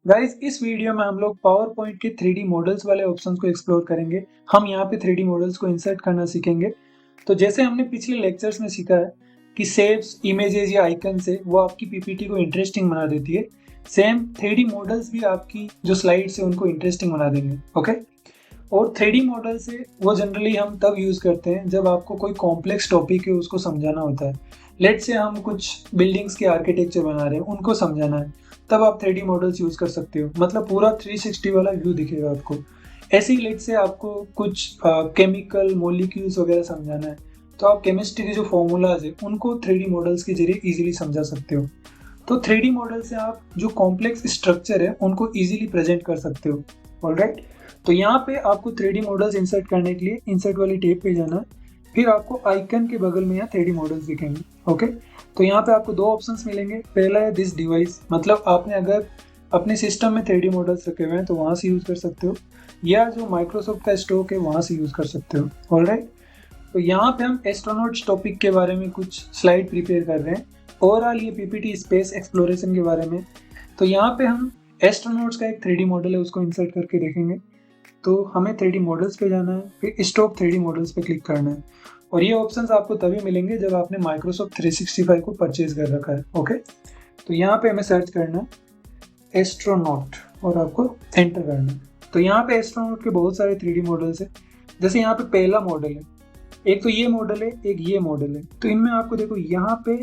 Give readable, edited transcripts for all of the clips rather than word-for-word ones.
Guys इस video में हम लोग पावर पॉइंट के 3D मॉडल्स वाले ऑप्शंस को एक्सप्लोर करेंगे। हम यहाँ पे 3D मॉडल्स को इंसर्ट करना सीखेंगे। तो जैसे हमने पिछले लेक्चर्स में सीखा है कि शेप्स, इमेजेस या आइकन से वो आपकी पीपीटी को इंटरेस्टिंग बना देती है, सेम 3D मॉडल्स भी आपकी जो स्लाइड्स है उनको इंटरेस्टिंग बना देंगे। ओके, और 3D मॉडल से वो जनरली हम तब यूज़ करते हैं जब आपको कोई कॉम्प्लेक्स टॉपिक है उसको समझाना होता है। लेट्स से हम कुछ बिल्डिंग्स के आर्किटेक्चर बना रहे हैं, उनको समझाना है, तब आप 3D मॉडल्स यूज़ कर सकते हो। मतलब पूरा 360 वाला व्यू दिखेगा आपको। ऐसे ही लेट्स से आपको कुछ केमिकल मॉलिक्यूल्स वगैरह समझाना है, तो आप केमिस्ट्री के जो फॉर्मूलाज है उनको 3D मॉडल्स के जरिए इजीली समझा सकते हो। तो 3D मॉडल से आप जो कॉम्प्लेक्स स्ट्रक्चर है उनको इजीली प्रेजेंट कर सकते हो। ऑलराइट, तो यहाँ पे आपको 3D मॉडल्स इंसर्ट करने के लिए इंसर्ट वाली टैब पे जाना है, फिर आपको आइकन के बगल में यहाँ 3D मॉडल्स दिखेंगे। ओके, तो यहाँ पे आपको दो ऑप्शंस मिलेंगे। पहला है दिस डिवाइस, मतलब आपने अगर अपने सिस्टम में 3D मॉडल्स रखे हुए हैं तो वहाँ से यूज़ कर सकते हो, या जो माइक्रोसॉफ्ट का स्टॉक है वहाँ से यूज़ कर सकते हो। ऑलराइट, तो यहाँ पे हम एस्ट्रोनॉट्स टॉपिक के बारे में कुछ स्लाइड प्रिपेयर कर रहे हैं, ओवरऑल ये पीपीटी स्पेस एक्सप्लोरेशन के बारे में। तो यहाँ पे हम एस्ट्रोनॉट्स का एक 3D मॉडल है उसको इंसर्ट करके देखेंगे। तो हमें 3D मॉडल्स पे जाना है, फिर स्टॉक 3D मॉडल्स पे क्लिक करना है, और ये ऑप्शंस आपको तभी मिलेंगे जब आपने माइक्रोसॉफ्ट 365 को परचेज कर रखा है। ओके, तो यहाँ पे हमें सर्च करना है एस्ट्रोनॉट और आपको एंटर करना है। तो यहाँ पे एस्ट्रोनॉट के बहुत सारे 3D मॉडल्स है। जैसे यहाँ पे पहला मॉडल है, एक तो ये मॉडल है, एक ये मॉडल है। तो इनमें आपको देखो यहाँ पे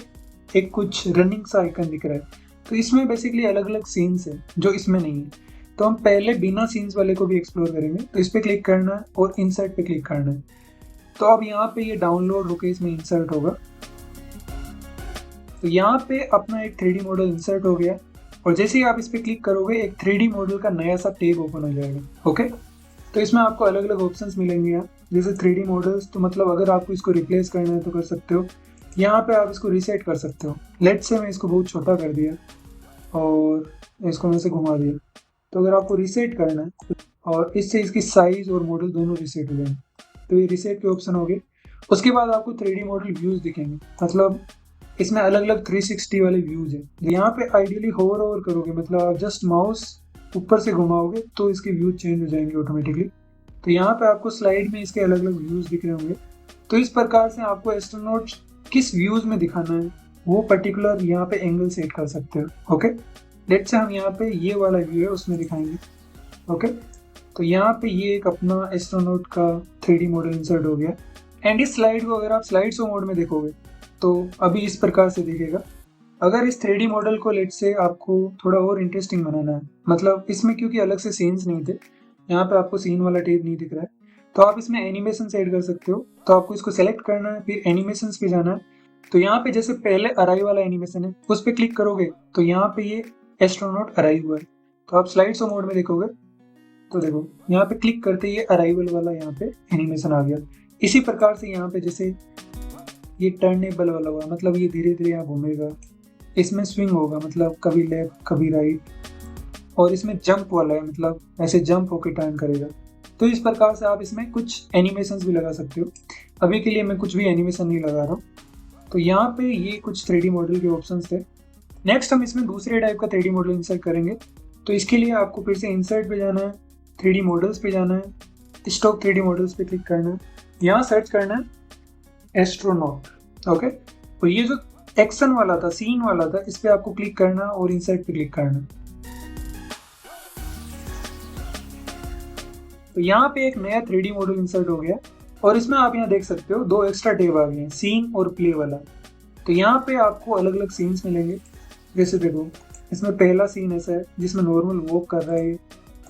एक कुछ रनिंग सा आइकन दिख रहा है। तो इसमें बेसिकली अलग अलग सीन्स है जो इसमें नहीं है। तो हम पहले बिना सीन्स वाले को भी एक्सप्लोर करेंगे। तो इस पर क्लिक करना है और इंसर्ट पे क्लिक करना है। तो अब यहाँ पे ये डाउनलोड होकर इसमें इंसर्ट होगा। तो यहाँ पे अपना एक 3D मॉडल इंसर्ट हो गया, और जैसे ही आप इस पर क्लिक करोगे एक 3D मॉडल का नया सा टैब ओपन हो जाएगा। ओके, तो इसमें आपको अलग अलग ऑप्शंस मिलेंगे यहाँ, जैसे 3D मॉडल्स। तो मतलब अगर आपको इसको रिप्लेस करना है तो कर सकते हो। यहाँ पे आप इसको रीसेट कर सकते हो। लेट्स से मैं इसको बहुत छोटा कर दिया और इसको मैं से घुमा दिया। तो अगर आपको रीसेट करना है और इससे इसकी साइज और मॉडल दोनों रीसेट हो जाएंगे। तो ये रीसेट के ऑप्शन हो गए। उसके बाद आपको 3D मॉडल व्यूज दिखेंगे, मतलब इसमें अलग अलग 360 वाले व्यूज हैं। यहाँ पे आइडियली होवर ओवर करोगे, मतलब आप जस्ट माउस ऊपर से घुमाओगे तो इसके व्यूज चेंज हो जाएंगे ऑटोमेटिकली। तो यहाँ पे आपको स्लाइड में इसके अलग अलग व्यूज दिख रहे होंगे। तो इस प्रकार से आपको एस्ट्रोनॉट किस व्यूज में दिखाना है वो पर्टिकुलर यहाँ पे एंगल सेट कर सकते हो। ओके, लेट्स से हम यहाँ पे ये वाला व्यू है उसमें दिखाएंगे। ओके, तो यहाँ पे ये एक अपना एस्ट्रोनॉट का 3D मॉडल इंसर्ट हो गया। एंड इस स्लाइड को अगर आप स्लाइड शो मोड में देखोगे तो अभी इस प्रकार से दिखेगा। अगर इस 3D मॉडल को लेट से आपको थोड़ा और इंटरेस्टिंग बनाना है, मतलब इसमें क्योंकि अलग से सीन्स नहीं थे, यहाँ पे आपको सीन वाला टेप नहीं दिख रहा है, तो आप इसमें एनिमेशन ऐड कर सकते हो। तो आपको इसको सेलेक्ट करना है, फिर एनिमेशन पे जाना है। तो यहाँ पे जैसे पहले अराइव वाला एनिमेशन है उस पर क्लिक करोगे तो यहाँ पे ये एस्ट्रोनॉट अराइव हुआ है। तो आप स्लाइड शो मोड में देखोगे तो देखो यहाँ पे क्लिक करते ये अराइवल वाला यहाँ पे एनिमेशन आ गया। इसी प्रकार से यहाँ पे जैसे ये टर्नेबल वाला हुआ, मतलब ये धीरे धीरे यहाँ घूमेगा। इसमें स्विंग होगा, मतलब कभी लेफ्ट कभी राइट। और इसमें जंप वाला है, मतलब ऐसे जंप होकर टर्न करेगा। तो इस प्रकार से आप इसमें कुछ एनिमेशंस भी लगा सकते हो। अभी के लिए मैं कुछ भी एनिमेशन नहीं लगा रहा हूँ। तो यहाँ पे ये कुछ 3D मॉडल के ऑप्शंस थे। नेक्स्ट हम इसमें दूसरे टाइप का 3D मॉडल इंसर्ट करेंगे। तो इसके लिए आपको फिर से इंसर्ट पे जाना है, 3D मॉडल्स पे जाना है, स्टॉक 3D मॉडल्स पे क्लिक करना है, यहाँ सर्च करना है एस्ट्रोनॉट। ओके, तो ये जो एक्शन वाला था, सीन वाला था, इस पे आपको क्लिक करना और इंसर्ट पे क्लिक करना। तो यहाँ पे एक नया 3D मॉडल इंसर्ट हो गया, और इसमें आप यहाँ देख सकते हो दो एक्स्ट्रा टैब आ गए हैं, सीन और प्ले वाला। तो यहाँ पे आपको अलग अलग सीन्स मिलेंगे। जैसे देखो इसमें पहला सीन ऐसा है जिसमें नॉर्मल वॉक कर रहा है,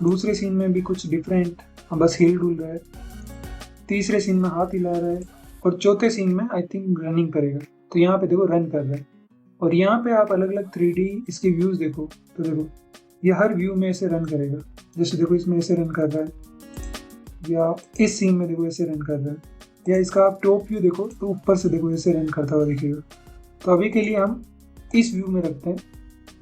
दूसरे सीन में भी कुछ डिफरेंट बस हिल डुल रहा है, तीसरे सीन में हाथ हिला रहा है, और चौथे सीन में आई थिंक रनिंग करेगा। तो यहाँ पे देखो रन कर रहा है। और यहाँ पे आप अलग अलग 3D इसके व्यूज देखो, तो देखो ये हर व्यू में ऐसे रन करेगा। जैसे देखो इसमें ऐसे रन कर रहा है, या इस सीन में देखो ऐसे रन कर रहा है, या इसका आप टॉप व्यू देखो तो ऊपर से देखो ऐसे रन करता हुआ दिखेगा। तो अभी के लिए हम इस व्यू में रखते हैं।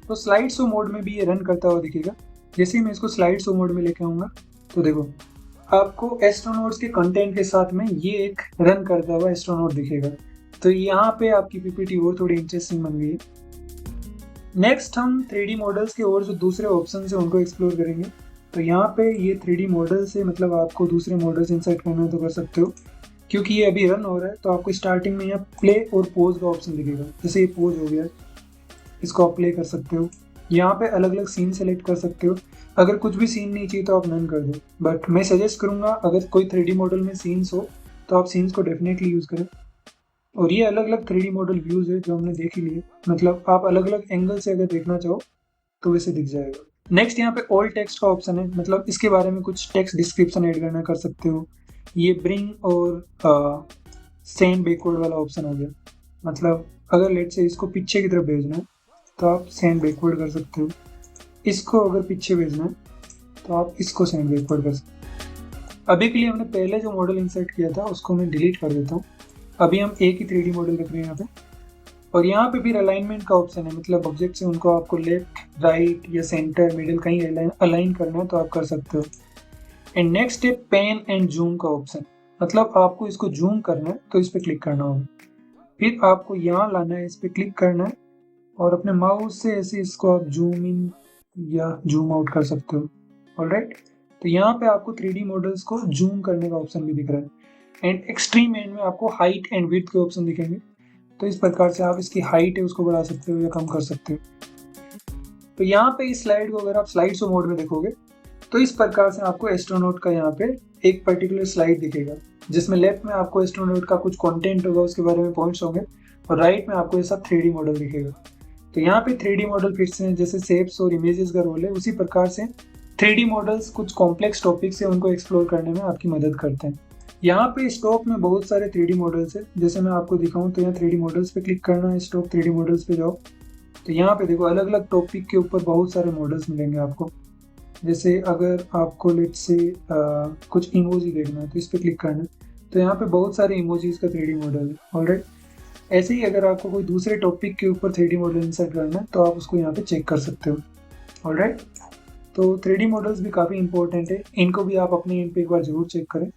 तो स्लाइड शो मोड में भी ये रन करता हुआ दिखेगा। जैसे ही मैं इसको स्लाइड शो मोड में लेके आऊँगा तो देखो आपको एस्ट्रोनॉट्स के कंटेंट के साथ में ये एक रन करता हुआ एस्ट्रोनॉट दिखेगा। तो यहाँ पे आपकी पीपीटी और थोड़ी इंटरेस्टिंग बन गई है। नेक्स्ट हम 3D मॉडल्स के और जो दूसरे ऑप्शन है उनको एक्सप्लोर करेंगे। तो यहाँ पे ये 3D मॉडल से मतलब आपको दूसरे मॉडल्स इंसर्ट करना है तो कर सकते हो। क्योंकि ये अभी रन हो रहा है तो आपको स्टार्टिंग में यहाँ प्ले और पोज का ऑप्शन दिखेगा। जैसे ये पोज हो गया, इसको आप प्ले कर सकते हो। यहाँ पे अलग अलग सीन सेलेक्ट कर सकते हो। अगर कुछ भी सीन नहीं चाहिए तो आप नन कर दो, बट मैं सजेस्ट करूँगा अगर कोई 3D मॉडल में सीन्स हो तो आप सीन्स को डेफिनेटली यूज़ करें। और ये अलग अलग 3D मॉडल व्यूज़ है जो हमने देख ही लिए, मतलब आप अलग अलग एंगल से अगर देखना चाहो तो वैसे दिख जाएगा। नेक्स्ट यहाँ पे ऑल टेक्स्ट का ऑप्शन है, मतलब इसके बारे में कुछ टेक्स्ट डिस्क्रिप्शन ऐड करना कर सकते हो। ये ब्रिंग और सेंड बैकवर्ड वाला ऑप्शन हो गया, मतलब अगर लेट से इसको पीछे की तरफ भेजना है तो आप सेंड बैकवर्ड कर सकते हो। इसको अगर पीछे भेजना है तो आप इसको सेंड बैकवर्ड कर सकते हो। अभी के लिए हमने पहले जो मॉडल इंसर्ट किया था उसको मैं डिलीट कर देता हूँ। अभी हम एक ही 3D मॉडल रख रहे हैं यहाँ पे। और यहाँ पे फिर अलाइनमेंट का ऑप्शन है, मतलब ऑब्जेक्ट से उनको आपको लेफ्ट राइट या सेंटर मिडिल कहीं अलाइन करना है तो आप कर सकते हो। एंड नेक्स्ट है पैन एंड जूम का ऑप्शन, मतलब आपको इसको जूम करना है तो इस पर क्लिक करना होगा। फिर आपको यहाँ लाना है, इस पर क्लिक करना है और अपने माउस से ऐसे इसको आप जूम इन या जूम आउट कर सकते हो। ऑलराइट, तो यहाँ पे आपको 3D मॉडल्स को जूम करने का ऑप्शन भी दिख रहा है। एंड एक्सट्रीम एंड में आपको हाइट एंड विड्थ के ऑप्शन दिखेंगे, तो इस प्रकार से आप इसकी हाइट है उसको बढ़ा सकते हो या कम कर सकते हो। तो यहाँ पे इस स्लाइड को अगर आप स्लाइड शो मोड में देखोगे तो इस प्रकार से आपको एस्ट्रोनॉट का यहाँ पे एक पर्टिकुलर स्लाइड दिखेगा, जिसमें लेफ्ट में आपको एस्ट्रोनॉट का कुछ कंटेंट होगा, उसके बारे में पॉइंट्स होंगे, और राइट में आपको ऐसा 3D मॉडल दिखेगा। तो यहाँ पे 3D मॉडल फिर से जैसे शेप्स और इमेजेस का रोल है, उसी प्रकार से 3D मॉडल्स कुछ कॉम्प्लेक्स टॉपिक्स है उनको एक्सप्लोर करने में आपकी मदद करते हैं। यहाँ पे स्टॉक में बहुत सारे 3D मॉडल्स है, जैसे मैं आपको दिखाऊं तो यहाँ 3D मॉडल्स पे क्लिक करना है, स्टॉक 3D मॉडल्स पे जाओ तो यहाँ पे देखो अलग अलग टॉपिक के ऊपर बहुत सारे मॉडल्स मिलेंगे आपको। जैसे अगर आपको लेट से कुछ इमोजी देखना है तो इस पर क्लिक करना है, तो यहाँ पे बहुत सारे इमोजीज का 3D मॉडल है। ऑलराइट, ऐसे ही अगर आपको कोई दूसरे टॉपिक के ऊपर 3D मॉडल इंसर्ट करना है तो आप उसको यहाँ पे चेक कर सकते हो। ऑलराइट, तो 3D मॉडल्स भी काफ़ी इंपॉर्टेंट है, इनको भी आप अपने एंड पे एक बार जरूर चेक करें।